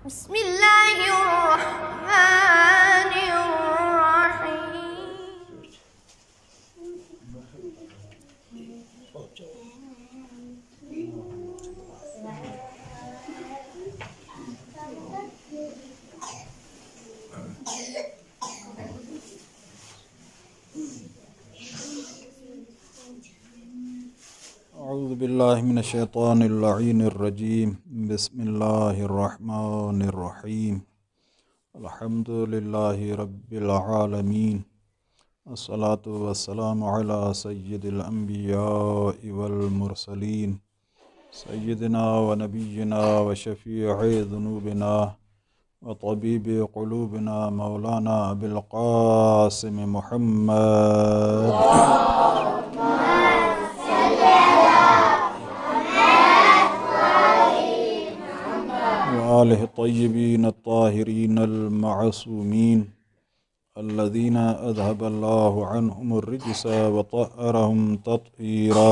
بسم اللہ الرحمن الرحیم. اعوذ باللہ من الشیطان اللعین الرجیم. بسم اللہ الرحمن الرحیم. الحمد للہ رب العالمین. الصلاة والسلام علی سید الانبیاء والمرسلین سیدنا و نبینا و شفیع ذنوبنا و طبیب قلوبنا مولانا ابی القاسم محمد وآلہ الطیبین الطاہرین المعصومین الذین اذهب اللہ عنہم الرجس وطہرہم تطہیرا.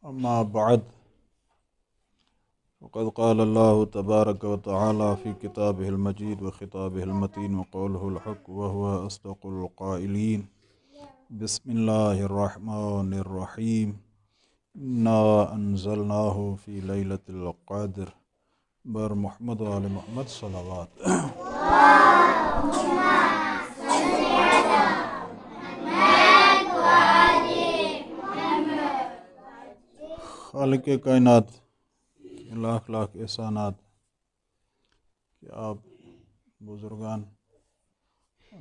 اما بعد وقد قال اللہ تبارک وتعالی فی کتابہ المجید وخطابہ المتین وقولہ الحق وہو اصدق القائلین. بسم اللہ الرحمن الرحیم. انا انزلناہ فی لیلۃ القدر. بر محمد و آل محمد صلوات. خالق کائنات لاکھ لاکھ احسانات کہ آپ بزرگان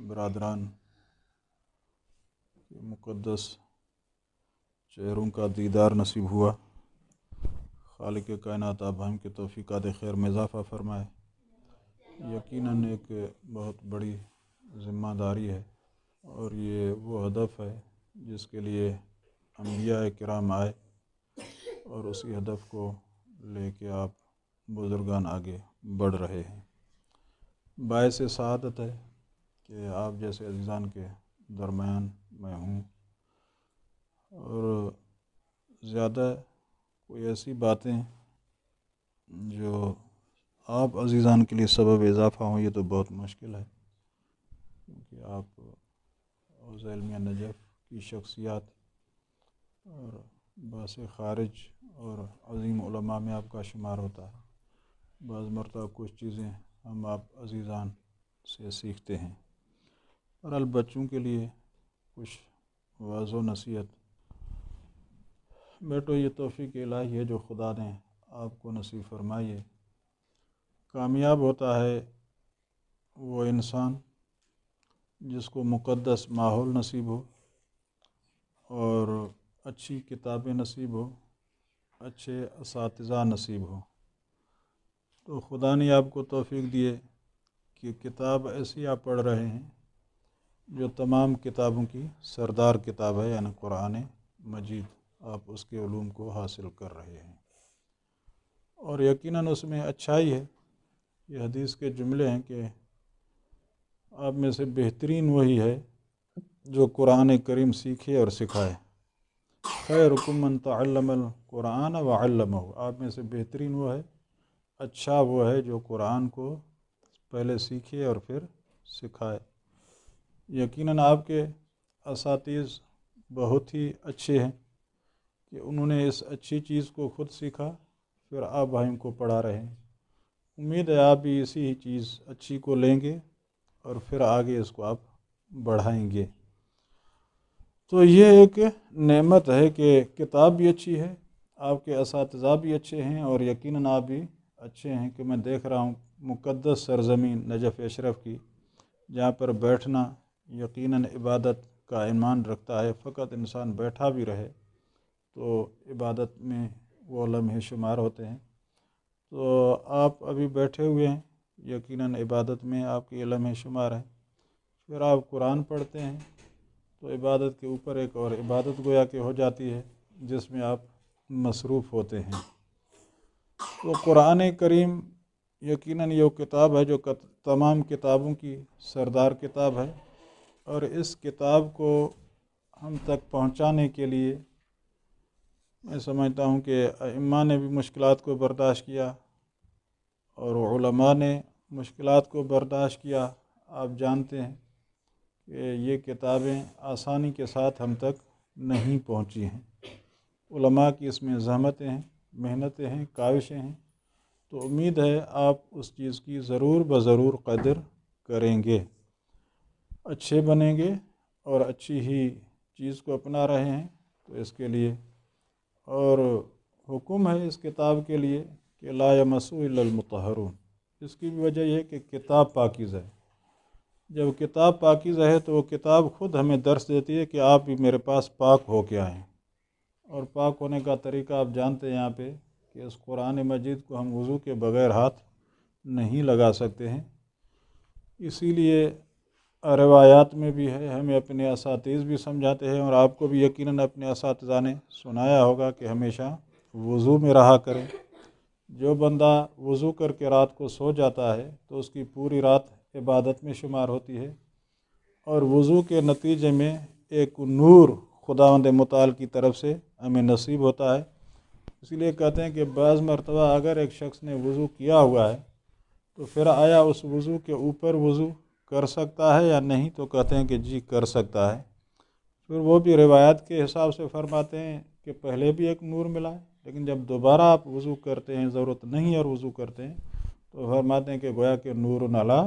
برادران کے مقدس چہروں کا دیدار نصیب ہوا. خالق کائنات آپ ہم کے توفیقات خیر میں اضافہ فرمائے. یقیناً ایک بہت بڑی ذمہ داری ہے اور یہ وہ ہدف ہے جس کے لیے انبیاء کرام آئے اور اسی ہدف کو لے کے آپ بزرگان آگے بڑھ رہے ہیں. باعث سعادت ہے کہ آپ جیسے عزیزان کے درمیان میں ہوں اور زیادہ کوئی ایسی باتیں جو آپ عزیزان کے لیے سبب اضافہ ہوں یہ تو بہت مشکل ہے، کیونکہ آپ حوض علمیہ نجف کی شخصیات اور باس خارج اور عظیم علماء میں آپ کا شمار ہوتا ہے. بعض مرتبہ کچھ چیزیں ہم آپ عزیزان سے سیکھتے ہیں. اور بچوں کے لیے کچھ واضح و نصیحت. بیٹو یہ توفیق الہی ہے جو خدا نے آپ کو نصیب فرمائی ہے. کامیاب ہوتا ہے وہ انسان جس کو مقدس ماحول نصیب ہو اور اچھی کتابیں نصیب ہو، اچھے اساتذہ نصیب ہو. تو خدا نے آپ کو توفیق دیے کہ کتاب ایسی آپ پڑھ رہے ہیں جو تمام کتابوں کی سردار کتاب ہے، یعنی قرآن مجید. آپ اس کے علوم کو حاصل کر رہے ہیں اور یقیناً اس میں اچھائی ہے. یہ حدیث کے جملے ہیں کہ آپ میں سے بہترین وہی ہے جو قرآن کریم سیکھے اور سکھائے. خیرکم من تعلم القرآن وعلمہ. آپ میں سے بہترین وہ ہے، اچھا وہ ہے جو قرآن کو پہلے سیکھے اور پھر سکھائے. یقیناً آپ کے اساتذہ بہت ہی اچھے ہیں کہ انہوں نے اس اچھی چیز کو خود سیکھا پھر آپ بھائیوں کو پڑھا رہے ہیں. امید ہے آپ بھی اسی چیز اچھی کو لیں گے اور پھر آگے اس کو آپ بڑھائیں گے. تو یہ ایک نعمت ہے کہ کتاب بھی اچھی ہے، آپ کے اساتذہ بھی اچھے ہیں اور یقیناً آپ بھی اچھے ہیں کہ میں دیکھ رہا ہوں مقدس سرزمین نجف اشرف کی جہاں پر بیٹھنا یقیناً عبادت کا ایمان رکھتا ہے. فقط انسان بیٹھا بھی رہے تو عبادت میں وہ لمحے شمار ہوتے ہیں. تو آپ ابھی بیٹھے ہوئے ہیں، یقیناً عبادت میں آپ کے لمحے شمار ہیں. پھر آپ قرآن پڑھتے ہیں تو عبادت کے اوپر ایک اور عبادت گویا کہ ہو جاتی ہے جس میں آپ مصروف ہوتے ہیں. تو قرآن کریم یقیناً یہ کتاب ہے جو تمام کتابوں کی سردار کتاب ہے اور اس کتاب کو ہم تک پہنچانے کے لیے میں سمجھتا ہوں کہ ائمہ نے بھی مشکلات کو برداشت کیا اور علماء نے مشکلات کو برداشت کیا۔ آپ جانتے ہیں کہ یہ کتابیں آسانی کے ساتھ ہم تک نہیں پہنچی ہیں، علماء کی اس میں زحمتیں ہیں، محنتیں ہیں، کاوشیں ہیں، تو امید ہے آپ اس چیز کی ضرور بضرور قدر کریں گے، اچھے بنیں گے اور اچھی ہی چیز کو اپنا رہے ہیں۔ تو اس کے لیے اور حکم ہے اس کتاب کے لیے کہ لا یمسہ الا المطہرون، اس کی بھی وجہ یہ ہے کہ کتاب پاکیزہ ہے۔ جب کتاب پاکیزہ ہے تو وہ کتاب خود ہمیں درس دیتی ہے کہ آپ بھی میرے پاس پاک ہو کے آئیں، اور پاک ہونے کا طریقہ آپ جانتے ہیں یہاں پہ کہ اس قرآن مجید کو ہم وضو کے بغیر ہاتھ نہیں لگا سکتے ہیں۔ اسی لیے روایات میں بھی ہے، ہمیں اپنے اساتذہ بھی سمجھاتے ہیں، اور آپ کو بھی یقیناً اپنے اساتذہ نے سنایا ہوگا کہ ہمیشہ وضو میں رہا کریں۔ جو بندہ وضو کر کے رات کو سو جاتا ہے تو اس کی پوری رات عبادت میں شمار ہوتی ہے، اور وضو کے نتیجے میں ایک نور خداوند متعال کی طرف سے ہمیں نصیب ہوتا ہے۔ اسی لیے کہتے ہیں کہ بعض مرتبہ اگر ایک شخص نے وضو کیا ہوا ہے تو پھر آیا اس وضو کے اوپر وضو کر سکتا ہے یا نہیں، تو کہتے ہیں کہ جی کر سکتا ہے۔ پھر وہ بھی روایات کے حساب سے فرماتے ہیں کہ پہلے بھی ایک نور ملا ہے، لیکن جب دوبارہ آپ وضو کرتے ہیں، ضرورت نہیں اور وضو کرتے ہیں، تو فرماتے ہیں کہ گویا کہ نور علی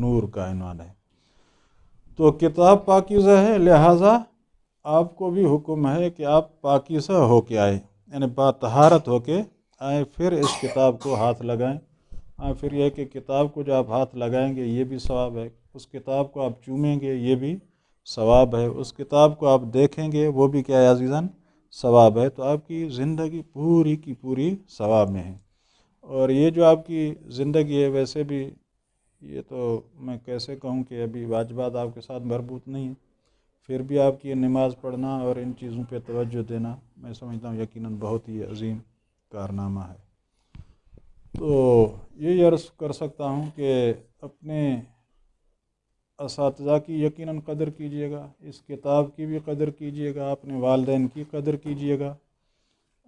نور کا عنوان ہے۔ تو کتاب پاکیزہ ہے، لہٰذا آپ کو بھی حکم ہے کہ آپ پاکیزہ ہو کے آئیں، یعنی باطہارت ہو کے آئیں، پھر اس کتاب کو ہاتھ لگائیں۔ پھر یہ کہ کتاب کو جو آپ ہاتھ لگائیں گے یہ بھی ثواب ہے، اس کتاب کو آپ چومیں گے یہ بھی ثواب ہے، اس کتاب کو آپ دیکھیں گے وہ بھی کیا ہے عزیزاً ثواب ہے۔ تو آپ کی زندگی پوری کی پوری ثواب میں ہے۔ اور یہ جو آپ کی زندگی ہے ویسے بھی یہ تو میں کیسے کہوں کہ ابھی واجبات آپ کے ساتھ مربوط نہیں ہیں، پھر بھی آپ کی نماز پڑھنا اور ان چیزوں پہ توجہ دینا میں سمجھتا ہوں یقیناً بہت ہی عظیم کارنامہ ہے۔ تو یہ عرض کر سکتا ہوں کہ اپنے اساتذہ کی یقیناً قدر کیجیے گا، اس کتاب کی بھی قدر کیجیے گا، اپنے والدین کی قدر کیجیے گا،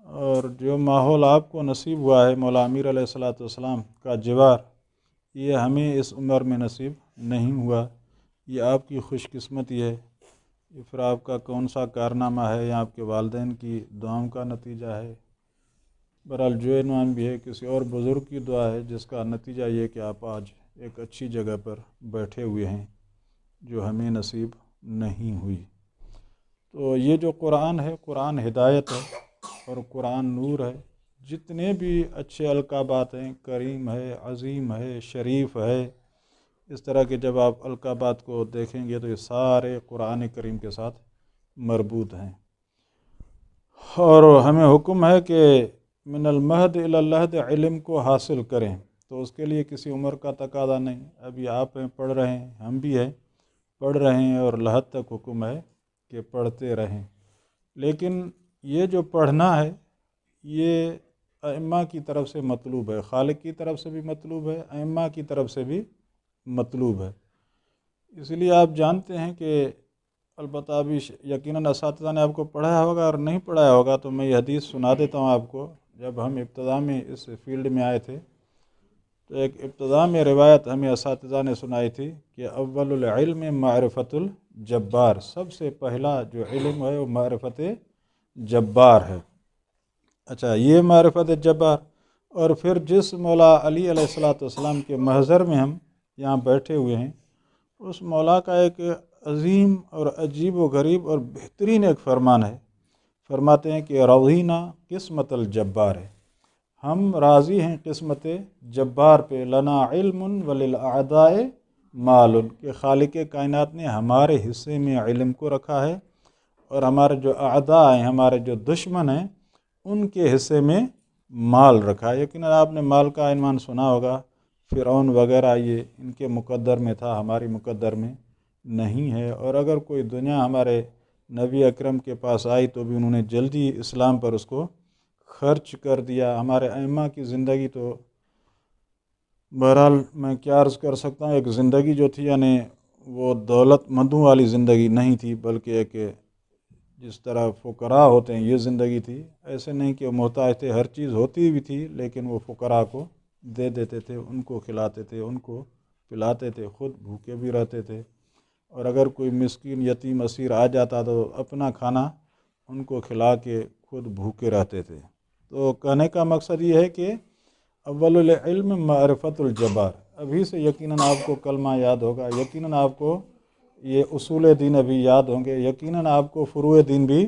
اور جو ماحول آپ کو نصیب ہوا ہے مولا امیر علیہ السلام کا جوار، یہ ہمیں اس عمر میں نصیب نہیں ہوا، یہ آپ کی خوش قسمتی ہے، یہ پھر آپ کا کون سا کارنامہ ہے یا آپ کے والدین کی دعاؤں کا نتیجہ ہے۔ بہرحال جو عنوان بھی ہے کسی اور بزرگ کی دعا ہے جس کا نتیجہ یہ کہ آپ آج ایک اچھی جگہ پر بیٹھے ہوئے ہیں جو ہمیں نصیب نہیں ہوئی۔ تو یہ جو قرآن ہے، قرآن ہدایت ہے اور قرآن نور ہے۔ جتنے بھی اچھے القابات ہیں، کریم ہے، عظیم ہے، شریف ہے، اس طرح کے جب آپ القابات کو دیکھیں گے تو یہ سارے قرآن کریم کے ساتھ مربوط ہیں، اور ہمیں حکم ہے کہ من المہد الی اللحد علم کو حاصل کریں، تو اس کے لیے کسی عمر کا تقاضا نہیں۔ ابھی آپ ہیں پڑھ رہے ہیں، ہم بھی ہیں پڑھ رہے ہیں، اور لحد تک حکم ہے کہ پڑھتے رہیں۔ لیکن یہ جو پڑھنا ہے یہ ائمہ کی طرف سے مطلوب ہے، خالق کی طرف سے بھی مطلوب ہے، ائمہ کی طرف سے بھی مطلوب ہے۔ اس لیے آپ جانتے ہیں کہ البتہ ابھی یقیناً اساتذہ نے آپ کو پڑھایا ہوگا، اور نہیں پڑھایا ہوگا تو میں یہ حدیث سنا دیتا ہوں آپ کو۔ جب ہم ابتدا میں اس فیلڈ میں آئے تھے تو ایک ابتدا میں روایت ہمیں اساتذہ نے سنائی تھی کہ اول العلم معرفت الجبار، سب سے پہلا جو علم ہے وہ معرفت جبار ہے۔ اچھا، یہ معرفت جبار، اور پھر جس مولا علی علیہ السلام کے محضر میں ہم یہاں بیٹھے ہوئے ہیں، اس مولا کا ایک عظیم اور عجیب و غریب اور بہترین ایک فرمان ہے۔ فرماتے ہیں کہ رضینا قسمت الجبار ہے، ہم راضی ہیں قسمت جبار پہ، لنا علم وللأعداء مال، کہ خالق کائنات نے ہمارے حصے میں علم کو رکھا ہے، اور ہمارے جو اعداء ہیں، ہمارے جو دشمن ہیں، ان کے حصے میں مال رکھا ہے۔ یقیناً آپ نے مال کا عنوان سنا ہوگا، فرعون وغیرہ یہ ان کے مقدر میں تھا، ہماری مقدر میں نہیں ہے، اور اگر کوئی دنیا ہمارے نبی اکرم کے پاس آئی تو بھی انہوں نے جلدی اسلام پر اس کو خرچ کر دیا۔ ہمارے ائمہ کی زندگی تو بہرحال میں کیا عرض کر سکتا ہوں، ایک زندگی جو تھی یعنی وہ دولت مندوں والی زندگی نہیں تھی، بلکہ ایک جس طرح فقراء ہوتے ہیں یہ زندگی تھی۔ ایسے نہیں کہ وہ محتاج تھے، ہر چیز ہوتی بھی تھی لیکن وہ فقراء کو دے دیتے تھے، ان کو کھلاتے تھے، ان کو پلاتے تھے، خود بھوکے بھی رہتے تھے، اور اگر کوئی مسکین یتیم اسیر آ جاتا تو اپنا کھانا ان کو کھلا کے خود بھوکے رہتے تھے۔ تو کہنے کا مقصد یہ ہے کہ اول العلم معرفت الجبار، ابھی سے یقیناً آپ کو کلمہ یاد ہوگا، یقیناً آپ کو یہ اصول دین ابھی یاد ہوں گے، یقیناً آپ کو فروع دین بھی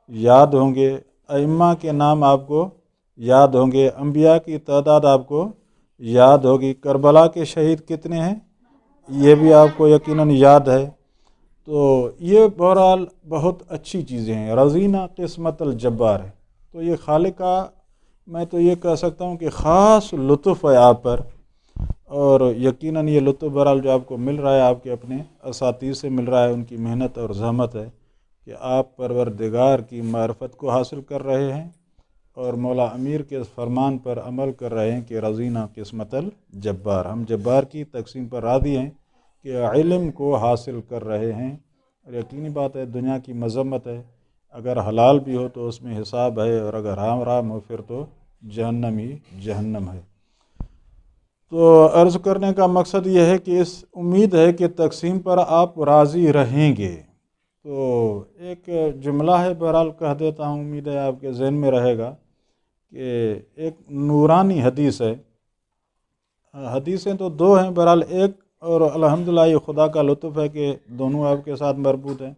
یاد ہوں گے، ائمہ کے نام آپ کو یاد ہوں گے، انبیاء کی تعداد آپ کو یاد ہوگی، کربلا کے شہید کتنے ہیں یہ بھی آپ کو یقیناً یاد ہے۔ تو یہ بہرحال بہت اچھی چیزیں ہیں، رضینہ قسمت الجبار ہے، تو یہ خالق کا میں تو یہ کہہ سکتا ہوں کہ خاص لطف ہے آپ پر، اور یقیناً یہ لطف بہرحال جو آپ کو مل رہا ہے آپ کے اپنے اساتذہ سے مل رہا ہے، ان کی محنت اور زحمت ہے کہ آپ پروردگار کی معرفت کو حاصل کر رہے ہیں اور مولا امیر کے فرمان پر عمل کر رہے ہیں کہ رضینہ قسمت الجبار، ہم جبار کی تقسیم پر راضی ہیں کہ علم کو حاصل کر رہے ہیں، اور یقینی بات ہے دنیا کی مذمت ہے، اگر حلال بھی ہو تو اس میں حساب ہے، اور اگر حرام ہو پھر تو جہنم ہی جہنم ہے۔ تو عرض کرنے کا مقصد یہ ہے کہ اس امید ہے کہ تقسیم پر آپ راضی رہیں گے۔ تو ایک جملہ ہے، بہرحال کہہ دیتا ہوں، امید ہے آپ کے ذہن میں رہے گا، کہ ایک نورانی حدیث ہے، حدیثیں تو دو ہیں بہرحال، ایک اور الحمدللہ یہ خدا کا لطف ہے کہ دونوں آپ کے ساتھ مربوط ہیں۔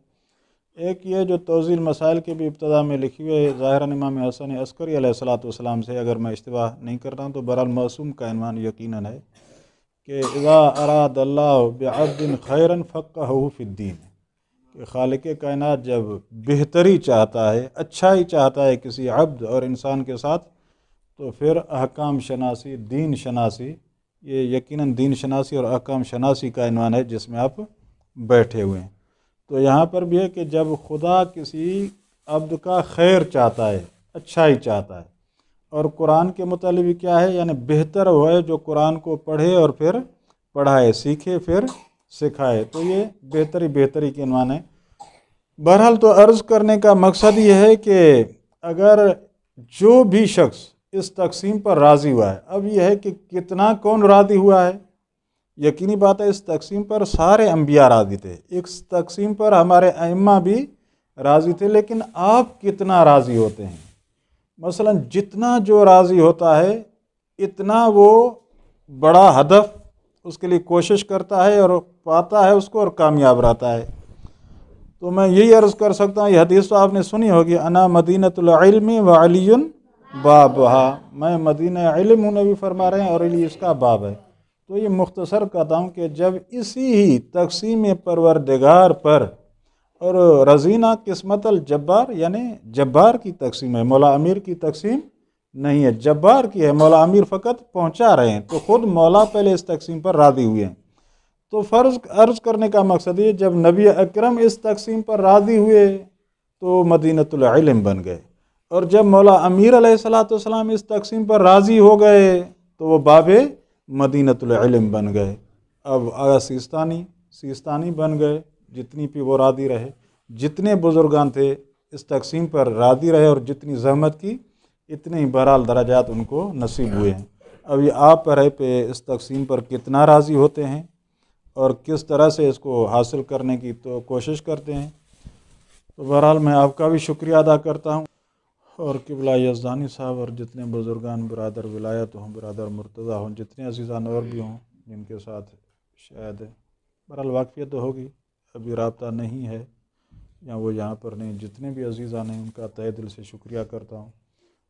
ایک یہ جو توضیح المسائل کے بھی ابتدا میں لکھی ہوئی ہے، ظاہراً امام حسن عسکری علیہ السلام سے، اگر میں اشتباہ نہیں کرتا ہوں تو بہرحال معصوم کا عنوان یقیناً ہے کہ اذا اراد اللہ بعبد خیرا فقہہ فی الدین، کہ خالق کائنات جب بہتری چاہتا ہے، اچھائی چاہتا ہے کسی عبد اور انسان کے ساتھ، تو پھر احکام شناسی، دین شناسی، یہ یقیناً دین شناسی اور احکام شناسی کا عنوان ہے جس میں آپ بیٹھے ہوئے ہیں۔ تو یہاں پر بھی ہے کہ جب خدا کسی عبد کا خیر چاہتا ہے، اچھائی چاہتا ہے، اور قرآن کے متعلق کیا ہے، یعنی بہتر ہوئے جو قرآن کو پڑھے اور پھر پڑھائے، سیکھے پھر سکھائے، تو یہ بہتری کے عنوان ہے۔ بہرحال تو عرض کرنے کا مقصد یہ ہے کہ اگر جو بھی شخص اس تقسیم پر راضی ہوا ہے، اب یہ ہے کہ کتنا کون راضی ہوا ہے، یقینی بات ہے اس تقسیم پر سارے انبیاء راضی تھے، اس تقسیم پر ہمارے ائمہ بھی راضی تھے، لیکن آپ کتنا راضی ہوتے ہیں؟ مثلا جتنا جو راضی ہوتا ہے اتنا وہ بڑا ہدف اس کے لیے کوشش کرتا ہے اور پاتا ہے اس کو اور کامیاب رہتا ہے۔ تو میں یہی عرض کر سکتا ہوں، یہ حدیث تو آپ نے سنی ہوگی، انا مدینۃ العلم وعلی بابہا، میں مدینہ علم ہوں، نبی فرما رہے ہیں، اور علی اس کا باب ہے۔ تو یہ مختصر کہتا ہوں کہ جب اسی ہی تقسیم پروردگار پر، اور رضینہ قسمت الجبار یعنی جبار کی تقسیم ہے، مولا امیر کی تقسیم نہیں ہے، جبار کی ہے، مولا امیر فقط پہنچا رہے ہیں، تو خود مولا پہلے اس تقسیم پر راضی ہوئے ہیں۔ تو عرض کرنے کا مقصد یہ، جب نبی اکرم اس تقسیم پر راضی ہوئے تو مدینۃ العلم بن گئے، اور جب مولا امیر علیہ السلام اس تقسیم پر راضی ہو گئے تو وہ باب مدینۃ العلم بن گئے۔ اب آگا سیستانی بن گئے، جتنی پہ وہ راضی رہے، جتنے بزرگان تھے اس تقسیم پر راضی رہے، اور جتنی زحمت کی اتنے ہی بہرحال درجات ان کو نصیب ہوئے ہیں۔ اب یہ آپ پر ہے پہ اس تقسیم پر کتنا راضی ہوتے ہیں اور کس طرح سے اس کو حاصل کرنے کی تو کوشش کرتے ہیں۔ تو بہرحال میں آپ کا بھی شکریہ ادا کرتا ہوں، اور قبلہ یزدانی صاحب اور جتنے بزرگان، برادر ولایت ہوں، برادر مرتضیٰ ہوں، جتنے عزیزان اور بھی ہوں جن کے ساتھ شاید بہرحال واقفیت تو ہوگی، ابھی رابطہ نہیں ہے یا وہ یہاں پر نہیں، جتنے بھی عزیزان ہیں ان کا تہہ دل سے شکریہ کرتا ہوں،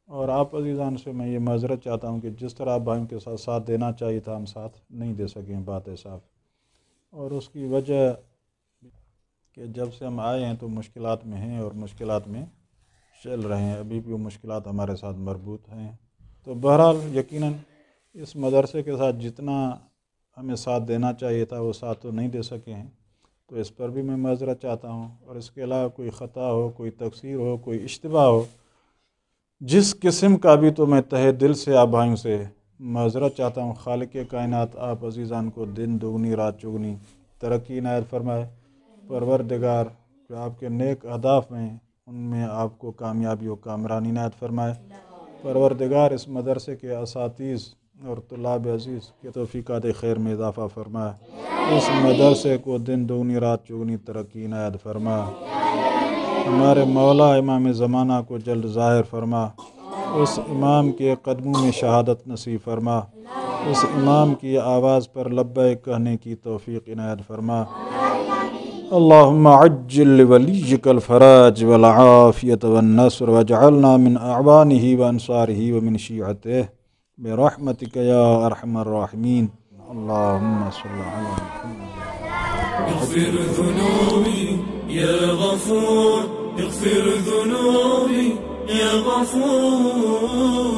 اور آپ عزیزان سے میں یہ معذرت چاہتا ہوں کہ جس طرح آپ بھائیوں کے ساتھ دینا چاہیے تھا ہم ساتھ نہیں دے سکیں، بات ہے صاف، اور اس کی وجہ کہ جب سے ہم آئے ہیں تو مشکلات میں ہیں اور مشکلات میں چل رہے ہیں، ابھی بھی وہ مشکلات ہمارے ساتھ مربوط ہیں۔ تو بہرحال یقیناً اس مدرسے کے ساتھ جتنا ہمیں ساتھ دینا چاہیے تھا وہ ساتھ تو نہیں دے سکے ہیں، تو اس پر بھی میں معذرت چاہتا ہوں، اور اس کے علاوہ کوئی خطا ہو، کوئی تقصیر ہو، کوئی اشتباہ ہو، جس قسم کا بھی، تو میں تہہ دل سے آپ بھائیوں سے معذرت چاہتا ہوں۔ خالق کائنات آپ عزیزان کو دن دگنی رات چگنی ترقی عنایت فرمائے۔ پروردگار جو آپ کے نیک اہداف ہیں ان میں آپ کو کامیابی و کامرانی عنایت فرمائے۔ پروردگار اس مدرسے کے اساتذ اور طلاب عزیز کے توفیقات خیر میں اضافہ فرمائے۔ اس مدرسے کو دن دگنی رات چگنی ترقی عنایت فرما۔ ہمارے مولا امام زمانہ کو جلد ظاہر فرما۔ اس امام کے قدموں میں شہادت نصیب فرما۔ اس امام کی آواز پر لبیک کہنے کی توفیق عنایت فرما۔ اللہم عجل لولیک الفرج والعافیت والنصر واجعلنا من اعوانہ وانصارہ ومن شیعتہ برحمتک یا ارحم الراحمین۔ اللہم صلی علی محمد۔ اغفر ذنوبی یا غفور، اغفر ذنوبی یا غفور۔